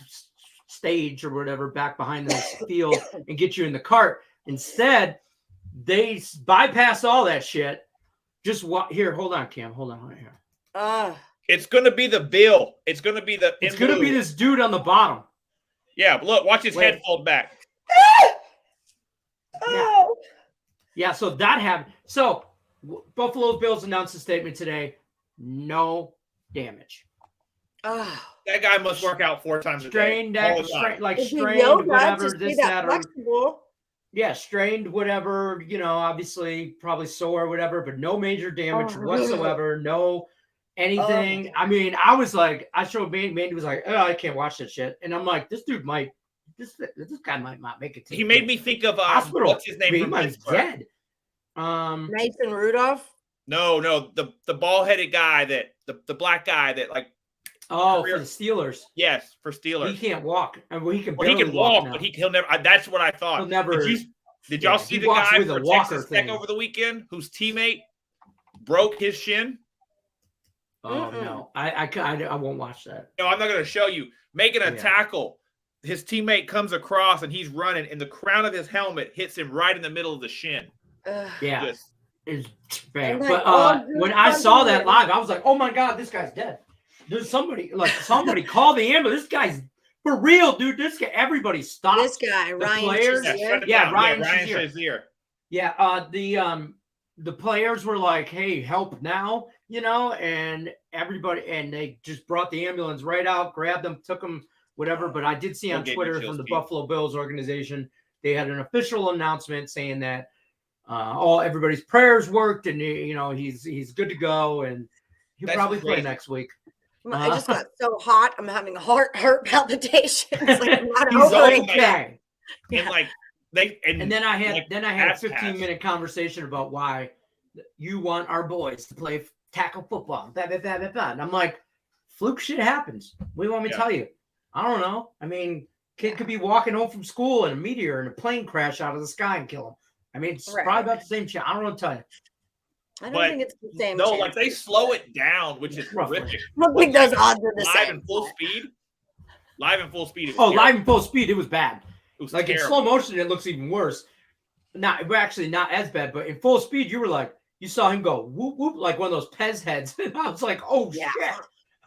stage or whatever, back behind the field, and get you in the cart. Instead, they bypass all that shit. Just here, hold on, Cam, hold on right here. It's going to be the Bill. It's going to be this dude on the bottom. Yeah, look, watch his head fold back. Yeah, so that happened. So Buffalo Bills announced a statement today. No damage. That guy must work out 4 times a day. Strained, whatever, this, that, flexible. Yeah, strained, whatever, obviously probably sore, whatever, but no major damage whatsoever. No anything. I mean, I was like, I showed Mandy was like, oh, I can't watch that shit. And I'm like, this guy might not make it. He made me think of hospital. What's his name? He might be dead. Mason Rudolph? No, the bald-headed guy the black guy that like. Oh, for the Steelers. Yes, for Steelers. He can't walk. I mean, he can walk, now. but he'll never. That's what I thought. He'll never. Did y'all see the guy for Texas Tech over the weekend whose teammate broke his shin? Oh no, I won't watch that. No, I'm not going to show you. Making a tackle, his teammate comes across and he's running, and the crown of his helmet hits him right in the middle of the shin. Yeah, it's bad. But when I saw that live, I was like, "Oh my god, this guy's dead." There's somebody call the ambulance. This guy's for real, dude. This guy, everybody stop. This guy, The Ryan players, Shazier. Ryan Shazier. Yeah, the players were like, "Hey, help now," and everybody, and they just brought the ambulance right out, grabbed them, took them, whatever. But I did see on Twitter from the Buffalo Bills organization, they had an official announcement saying that everybody's prayers worked, and he's good to go, and he'll probably play next week. I just got so hot. I'm having heart palpitations. Like, I'm not he's over okay. Yeah. And then I had a 15-minute conversation about why you want our boys to play tackle football. Blah, blah, blah, blah, blah. And I'm like, fluke shit happens. What do you want me to tell you? I don't know. I mean, kid could be walking home from school and a meteor and a plane crash out of the sky and kill him. I mean, it's probably about the same shit. I don't know what to tell you. I don't think it's the same. No, like they slow it down, which is horrific. I don't think those odds are the live same. In full speed. Live in full speed. Live in full speed. It was bad. It was like terrible. In slow motion, it looks even worse. Actually not as bad, but in full speed, you were like, you saw him go whoop whoop like one of those Pez heads, and I was like, oh shit!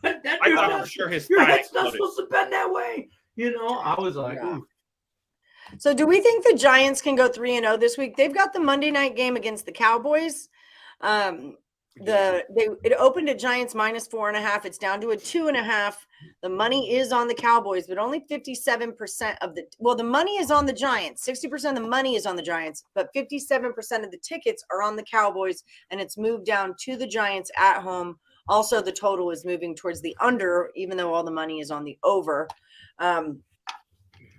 I thought for sure his head's not supposed to bend that way. I was like, ooh. So, do we think the Giants can go 3-0 this week? They've got the Monday night game against the Cowboys. It opened at Giants -4.5. It's down to a 2.5. The money is on the Cowboys, but only 57% of the money is on the Giants. 60% of the money is on the Giants, but 57% of the tickets are on the Cowboys, and it's moved down to the Giants at home. Also, the total is moving towards the under, even though all the money is on the over.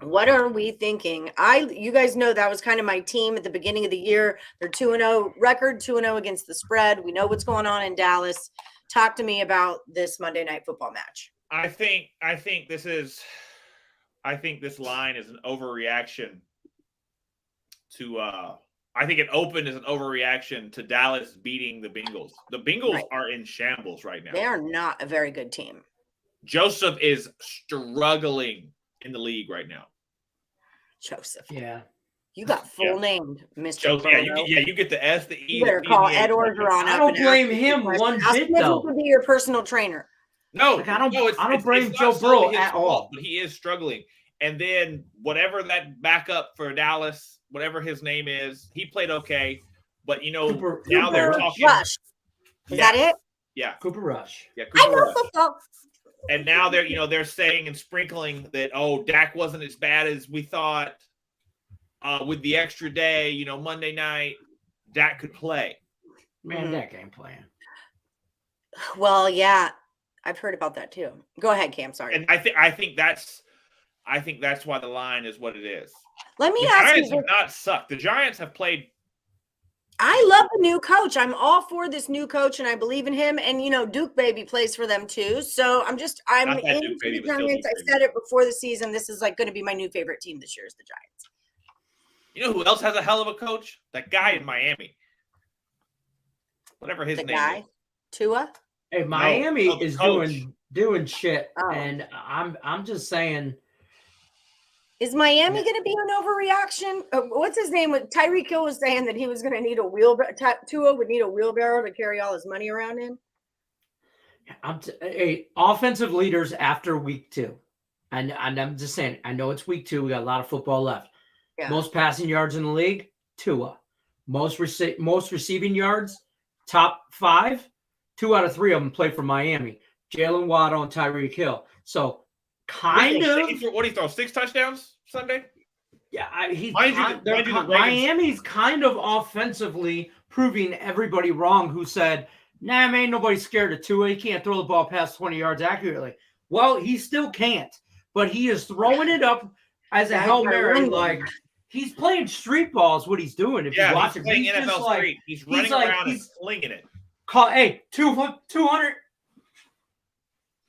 What are we thinking? You guys know that was kind of my team at the beginning of the year. They're 2-0 record, 2-0 against the spread. We know what's going on in Dallas. Talk to me about this Monday Night Football match. I think this line is an overreaction to I think it opened as an overreaction to Dallas beating the Bengals. The Bengals are in shambles right now. They are not a very good team. Joseph is struggling in the league right now. Joseph. Yeah. You got full named, Mr. Joseph. You get the S, the E. You better call Ed Orgeron. I don't blame him one bit, though. To be your personal trainer. No, I don't blame Joe Burrow at all. But he is struggling. And then whatever that backup for Dallas, whatever his name is, he played okay. But now they're talking. Rush. Is that it? Yeah, Cooper Rush. Yeah, Cooper Rush. Football. And now they're saying and sprinkling that Dak wasn't as bad as we thought. With the extra day, Monday night, Dak could play. Man, Dak ain't playing. Well, yeah, I've heard about that too. Go ahead, Cam. Sorry. And I think that's why the line is what it is. Let me ask you. The Giants have not sucked. The Giants have played. I love the new coach. I'm all for this new coach, and I believe in him. And Duke baby plays for them too. So I'm into the Giants. I said it before the season. This is going to be my new favorite team this year is the Giants. You know who else has a hell of a coach? That guy in Miami. Whatever his name is. Tua? Hey, Miami is doing shit. And I'm just saying. Is Miami going to be an overreaction? What's his name? Tyreek Hill was saying that he was going to need a wheelbarrow. Tua would need a wheelbarrow to carry all his money around in. Offensive leaders after week 2. And I'm just saying, I know it's week 2. We got a lot of football left. Yeah. Most passing yards in the league, Tua. Most receiving yards, top 5. 2 out of 3 of them play for Miami. Jalen Waddle and Tyreek Hill. So kind of. What do you throw? 6 touchdowns Sunday? Yeah, Miami's kind of offensively proving everybody wrong who said, nah, man, nobody's scared of Tua. He can't throw the ball past 20 yards accurately. Well, he still can't, but he is throwing it up as a Hail Mary. Like, he's playing street ball is what he's doing. If you watch him, he's playing NFL street. He's running around and slinging it. 200.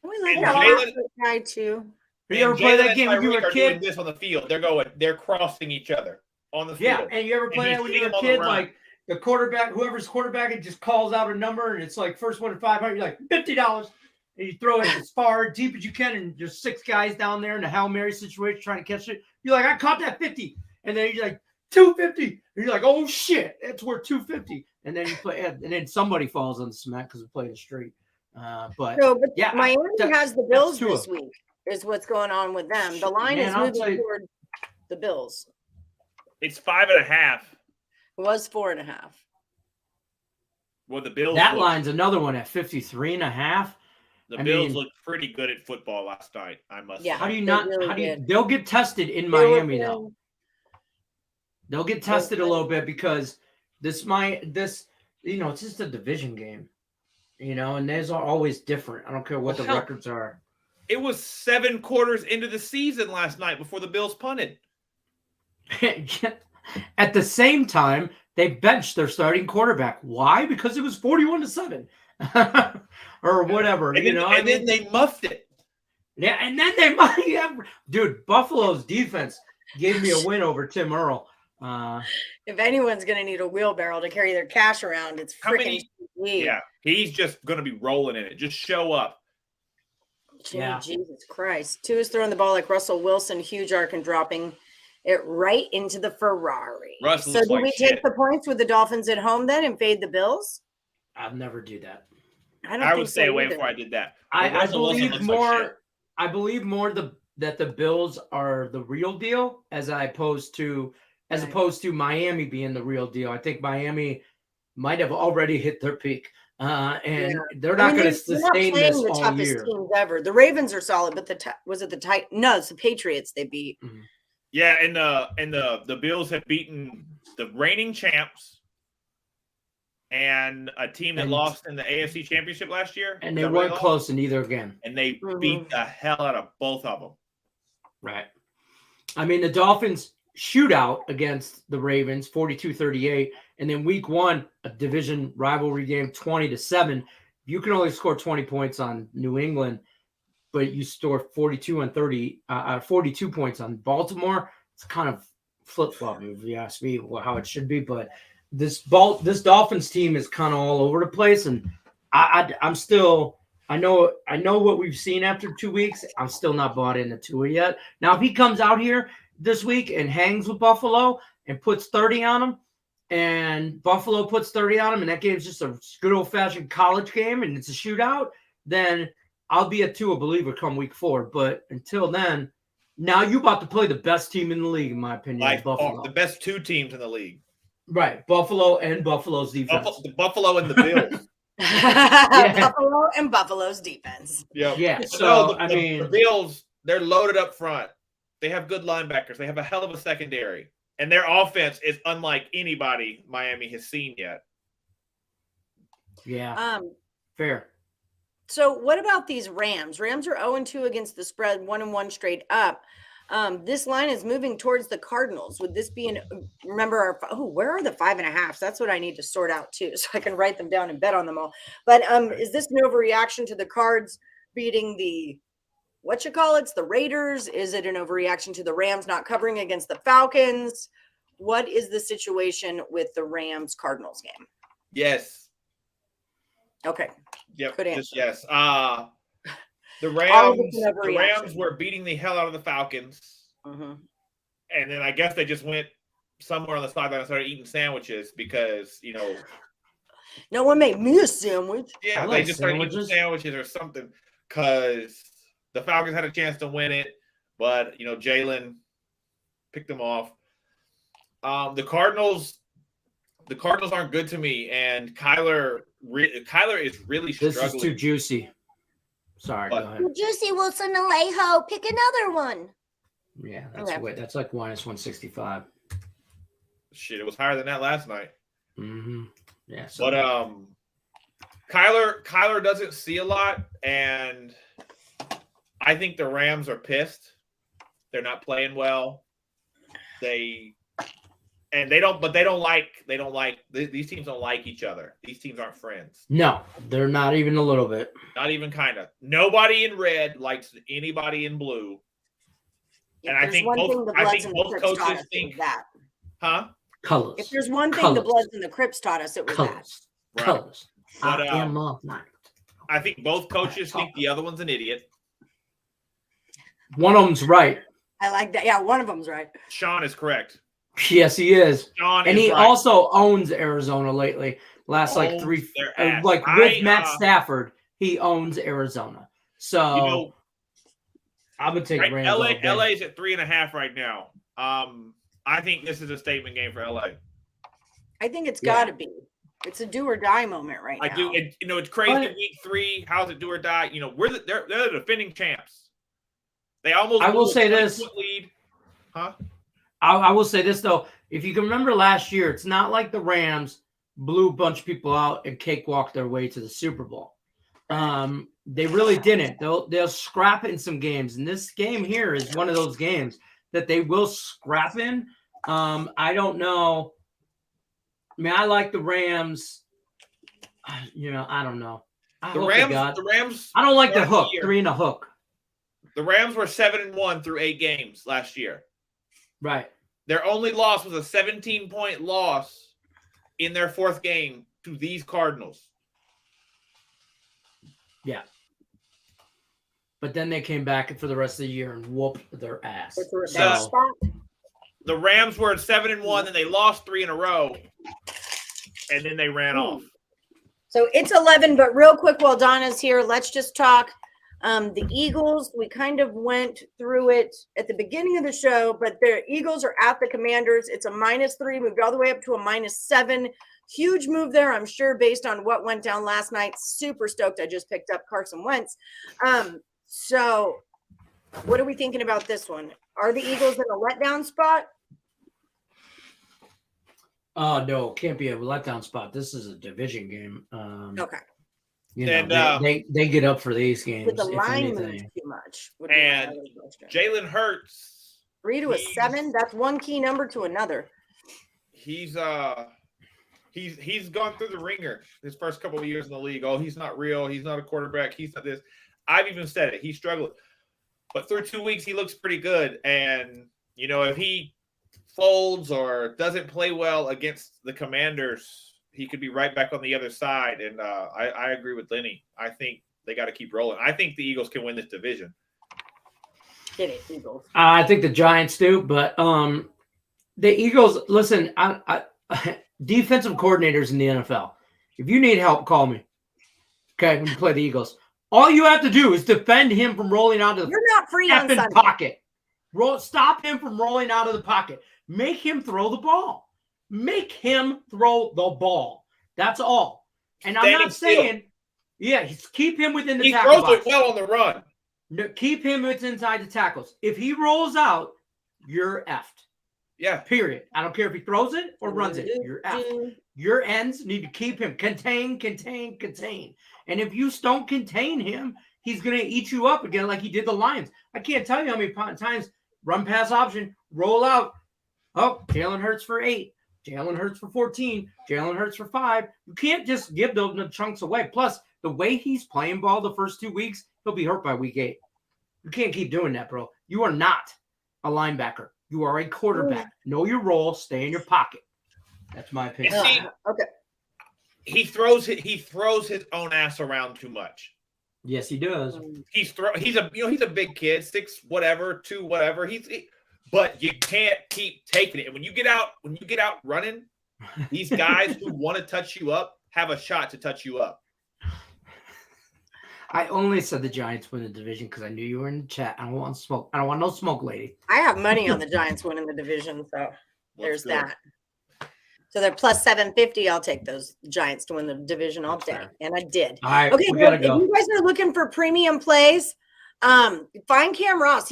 We like that guy too. You ever play that game when you were a kid? Doing this on the field. They're crossing each other on the field. Yeah, and you ever play that when you were a kid? Like the quarterback, whoever's quarterback, it just calls out a number and it's like first one to 500. You're like $50, and you throw it as far deep as you can, and there's 6 guys down there in a Hail Mary situation trying to catch it. You're like, I caught that 50, and then you're like 250, and you're like, oh shit, that's worth 250, and then you play, and then somebody falls on the cement because we played the street. But yeah, Miami has the Bills Tua. this week. Is what's going on with them. The line is I'll moving toward the Bills. It's 5.5. It was 4.5. Well, the Bills. That line's another one at 53.5. The Bills looked pretty good at football last night, I must say. How do you not? Really they'll get tested in Miami though. They'll get tested a little bit because it's just a division game, and those are always different. I don't care what the records are. It was 7 quarters into the season last night before the Bills punted. At the same time, they benched their starting quarterback. Why? Because it was 41-7 or whatever. And then they muffed it. Yeah, and then they might have. Dude, Buffalo's defense gave me a win over Tim Earl. If anyone's going to need a wheelbarrow to carry their cash around, it's freaking me. Yeah, he's just going to be rolling in it. Just show up. Jesus Christ. Tua's throwing the ball like Russell Wilson, huge arc and dropping it right into the Ferrari. So do we take the points with the Dolphins at home then and fade the Bills? I'll never do that. I would stay away before I did that. I believe more. I believe more that the Bills are the real deal as opposed to Miami being the real deal. I think Miami might have already hit their peak. They're not going to sustain this all year. The toughest teams ever. The Ravens are solid, but was it the Titans? No, it's the Patriots they beat. Mm-hmm. Yeah, and the Bills have beaten the reigning champs and a team that lost in the AFC Championship last year. And they weren't close in either again. And they beat the hell out of both of them. Right. I mean, the Dolphins shootout against the Ravens, 42-38. And then week 1, a division rivalry game, 20-7. You can only score 20 points on New England, but you score 42 points on Baltimore. It's kind of flip-flopping, if you ask me, how it should be. But this Dolphins team is kind of all over the place, and I'm still – I know what we've seen after 2 weeks. I'm still not bought into Tua yet. Now, if he comes out here this week and hangs with Buffalo and puts 30 on them, and Buffalo puts 30 on them, and that game's just a good old-fashioned college game, and it's a shootout, then I'll be a Tua believer come week 4. But until then, now you're about to play the best team in the league, in my opinion. Buffalo. The best 2 teams in the league. Right, Buffalo and Buffalo's defense. Buffalo and the Bills. Buffalo and Buffalo's defense. Yep. Yeah. So the Bills, they're loaded up front. They have good linebackers. They have a hell of a secondary, and their offense is unlike anybody Miami has seen yet. Yeah. Fair. So what about these Rams? Rams are 0-2 against the spread, 1-1 straight up. This line is moving towards the Cardinals. Would this be where are the 5.5? That's what I need to sort out too, so I can write them down and bet on them all. But is this an overreaction to the Cards beating the the Raiders? Is it an overreaction to the Rams not covering against the Falcons? What is the situation with the Rams Cardinals game? Yes. Okay. Yep. Good answer. Just yes. The Rams were beating the hell out of the Falcons. Mm-hmm. And then I guess they just went somewhere on the sideline and started eating sandwiches because, no one made me a sandwich. Yeah, they just started eating sandwiches or something because the Falcons had a chance to win it, but, Jalen picked them off. The Cardinals aren't good to me, and Kyler is really struggling. This is too juicy. Sorry, go ahead. Juicy Wilson Alejo, pick another one. Yeah, that's like minus 165. Shit, it was higher than that last night. Mm-hmm. Yeah. But Kyler doesn't see a lot, and I think the Rams are pissed. They're not playing well. These teams don't like each other. These teams aren't friends. No, they're not even a little bit. Not even kind of. Nobody in red likes anybody in blue. And I think both coaches think that. Huh? Colors. If there's one thing the Bloods and the Crips taught us, it was colors. That. Right. Colors. But, I am of night. I think both coaches think the other one's an idiot. One of them's right. I like that. Yeah, one of them's right. Sean is correct. Yes, he is. And he also owns Arizona lately. Last 3 with Matt Stafford, he owns Arizona. So I'm gonna take Rams. LA is at 3.5 right now. I think this is a statement game for LA. I think it's got to be. It's a do or die moment right now. I do. It's crazy. Week 3, how's it do or die? They're the defending champs. They almost. I will say this. Lead. Huh? I will say this though. If you can remember last year, it's not like the Rams blew a bunch of people out and cakewalked their way to the Super Bowl. They really didn't. They'll scrap in some games, and this game here is one of those games that they will scrap in. I don't know. I mean, I like the Rams. I don't know. The Rams. I don't like the hook. 3 and a hook. The Rams were 7-1 through 8 games last year. Right. Their only loss was a 17-point loss in their 4th game to these Cardinals. Yeah. But then they came back for the rest of the year and whooped their ass. So, the Rams were at 7-1, then they lost 3 in a row, and then they ran off. So it's 11, but real quick while Donna's here, let's just talk. The Eagles, we kind of went through it at the beginning of the show, but the Eagles are at the Commanders. It's a -3, moved all the way up to a -7. Huge move there, I'm sure, based on what went down last night. Super stoked I just picked up Carson Wentz. So what are we thinking about this one? Are the Eagles in a letdown spot? Oh, no, can't be a letdown spot. This is a division game. Okay. They get up for these games. But the line moves too much. And Jalen Hurts. 3 to a 7. That's one key number to another. He's gone through the ringer his first couple of years in the league. Oh, he's not real. He's not a quarterback. He's not this. I've even said it. He struggled. But through 2 weeks, he looks pretty good. And, if he folds or doesn't play well against the Commanders, he could be right back on the other side. And I agree with Lenny. I think they got to keep rolling. I think the Eagles can win this division. Get it, Eagles. I think the Giants do. But the Eagles, listen, defensive coordinators in the NFL, if you need help, call me. Okay, when you play the Eagles. All you have to do is defend him from rolling out of the You're not free on Sunday. Pocket. Stop him from rolling out of the pocket. Make him throw the ball. Make him throw the ball. That's all. And I'm not saying, keep him within the tackle box. He throws it well on the run. No, keep him inside the tackles. If he rolls out, you're effed. Yeah. Period. I don't care if he throws it or runs it. You're effed. Your ends need to keep him. Contain. And if you don't contain him, he's going to eat you up again like he did the Lions. I can't tell you how many times run pass option, roll out. Oh, Jalen Hurts for 8. Jalen Hurts for 14. Jalen Hurts for 5. You can't just give those chunks away. Plus, the way he's playing ball the first 2 weeks, he'll be hurt by week 8. You can't keep doing that, bro. You are not a linebacker. You are a quarterback. Know your role. Stay in your pocket. That's my opinion. Okay. He throws his own ass around too much. Yes, he does. He's a big kid, 6 whatever, 2 whatever. But you can't keep taking it. And when you get out running, these guys who want to touch you up have a shot to touch you up. I only said the Giants win the division because I knew you were in the chat. I don't want smoke. I don't want no smoke, lady. I have money on the Giants winning the division, so there's that. So they're plus 750. I'll take those Giants to win the division all day. And I did. All right, okay, well, if you guys are looking for premium plays, find Cam Ross.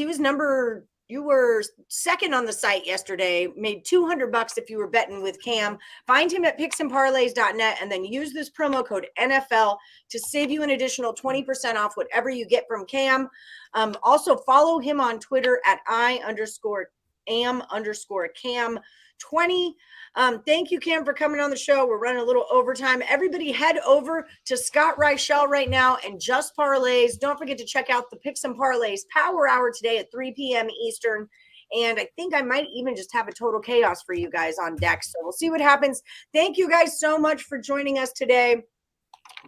You were second on the site yesterday, made $200 if you were betting with Cam. Find him at picksandparlays.net and then use this promo code NFL to save you an additional 20% off whatever you get from Cam. Also follow him on Twitter at @I_am_Cam20. Thank you, Cam, for coming on the show. We're running a little overtime. Everybody head over to Scott Reichel right now and Just Parlays. Don't forget to check out the Picks and Parlays Power Hour today at 3 p.m. Eastern. And I think I might even just have a total chaos for you guys on deck. So we'll see what happens. Thank you guys so much for joining us today.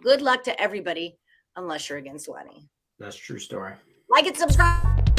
Good luck to everybody, unless you're against Lenny. That's a true story. Like and subscribe.